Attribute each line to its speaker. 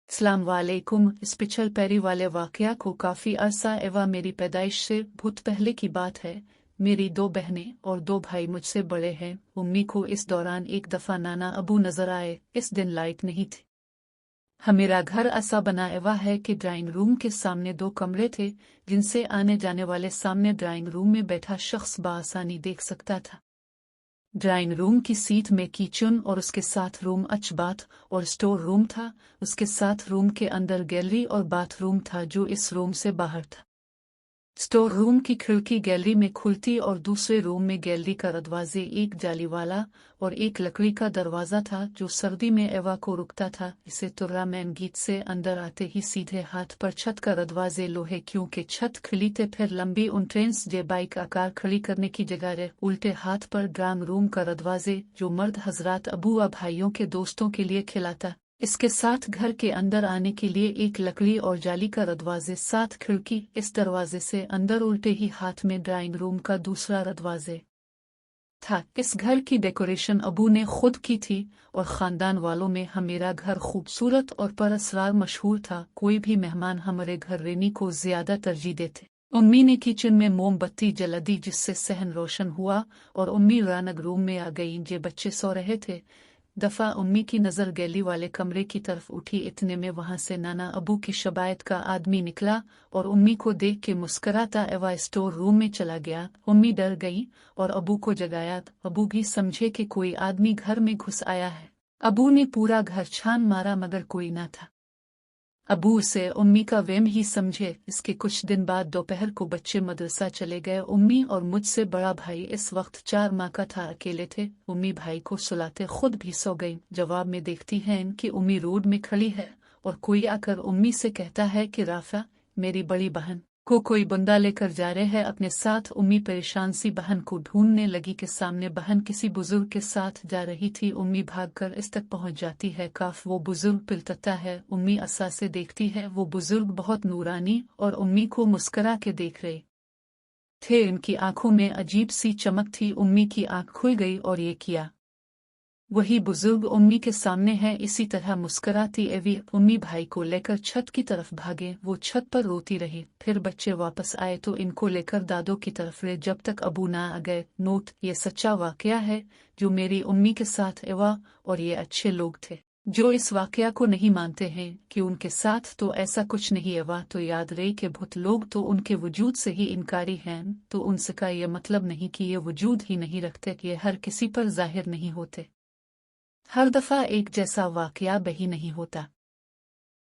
Speaker 1: अस्सलाम वालेकुम। इस पिछल पैरी वाले वाकया को काफ़ी अरसा एवं मेरी पैदाइश से बहुत पहले की बात है। मेरी 2 बहनें और 2 भाई मुझसे बड़े हैं। उम्मी को इस दौरान एक दफ़ा नाना अबू नजर आए। इस दिन लाइट नहीं थी। मेरा घर ऐसा बना हुआ है कि ड्राइंग रूम के सामने 2 कमरे थे, जिनसे आने जाने वाले सामने ड्राइंग रूम में बैठा शख्स बआसानी देख सकता था। ड्राइंग रूम की सीट में किचन और उसके साथ रूम बाथ और स्टोर रूम था। उसके साथ रूम के अंदर गैलरी और बाथरूम था जो इस रूम से बाहर था। स्टोर रूम की खिड़की गैलरी में खुलती और दूसरे रूम में गैलरी का दरवाजे एक जाली वाला और एक लकड़ी का दरवाजा था जो सर्दी में एवा को रुकता था। इसे तुर्रा मैन गीत से अंदर आते ही सीधे हाथ पर छत का दरवाजे लोहे क्योंकि छत खिली थे। फिर लंबी उन्ट्रेंस जे बाइक आकार खड़ी करने की जगह रे उल्टे हाथ पर ड्राइंग रूम का दरवाजे जो मर्द हजरात अबू व भाइयों के दोस्तों के लिए खिलाता। इसके साथ घर के अंदर आने के लिए एक लकड़ी और जाली का दरवाजे साथ खिड़की। इस दरवाजे से अंदर उल्टे ही हाथ में ड्राइंग रूम का दूसरा दरवाजे था। इस घर की डेकोरेशन अबू ने खुद की थी और खानदान वालों में मेरा घर खूबसूरत और परअसरार मशहूर था। कोई भी मेहमान हमारे घर रहने को ज्यादा तरजीह देते। उम्मी ने किचन में मोमबत्ती जला दी जिससे सहन रोशन हुआ और उम्मी रानग रूम में आ गई जे बच्चे सो रहे थे। दफा उम्मी की नजर गैली वाले कमरे की तरफ उठी। इतने में वहां से नाना अबू की शबायत का आदमी निकला और उम्मी को देख के मुस्कराता एवं स्टोर रूम में चला गया। उम्मी डर गई और अबू को जगाया। अबू भी समझे कि कोई आदमी घर में घुस आया है। अबू ने पूरा घर छान मारा मगर कोई न था। अबू से उम्मी का वहम ही समझे। इसके कुछ दिन बाद दोपहर को बच्चे मदरसा चले गए। उम्मी और मुझसे बड़ा भाई इस वक्त 4 माह का था, अकेले थे। उम्मी भाई को सुलाते खुद भी सो गई। जवाब में देखती हैं कि उम्मी रोड में खड़ी है और कोई आकर उम्मी से कहता है कि राफा, मेरी बड़ी बहन को कोई बंदा लेकर जा रहे हैं अपने साथ। उम्मी परेशान सी बहन को ढूंढने लगी कि सामने बहन किसी बुजुर्ग के साथ जा रही थी। उम्मी भागकर इस तक पहुंच जाती है। काफ वो बुजुर्ग पिलता है। उम्मी असा से देखती है। वो बुजुर्ग बहुत नूरानी और उम्मी को मुस्करा के देख रहे थे। उनकी आंखों में अजीब सी चमक थी। उम्मी की आंख खुल गई और ये किया वही बुजुर्ग उम्मी के सामने है। इसी तरह मुस्कराती एवी उम्मी भाई को लेकर छत की तरफ भागे। वो छत पर रोती रही। फिर बच्चे वापस आए तो इनको लेकर दादों की तरफ रहे जब तक अबू ना आ गए। नोट, ये सच्चा वाकया है जो मेरी उम्मी के साथ हुआ और ये अच्छे लोग थे। जो इस वाकया को नहीं मानते हैं कि उनके साथ तो ऐसा कुछ नहीं हुआ तो याद रहे कि बहुत लोग तो उनके वजूद से ही इनकारी हैं। तो उनका ये मतलब नहीं कि ये वजूद ही नहीं रखते कि ये हर किसी पर जाहिर नहीं होते। हर दफा एक जैसा वाकया बही नहीं होता।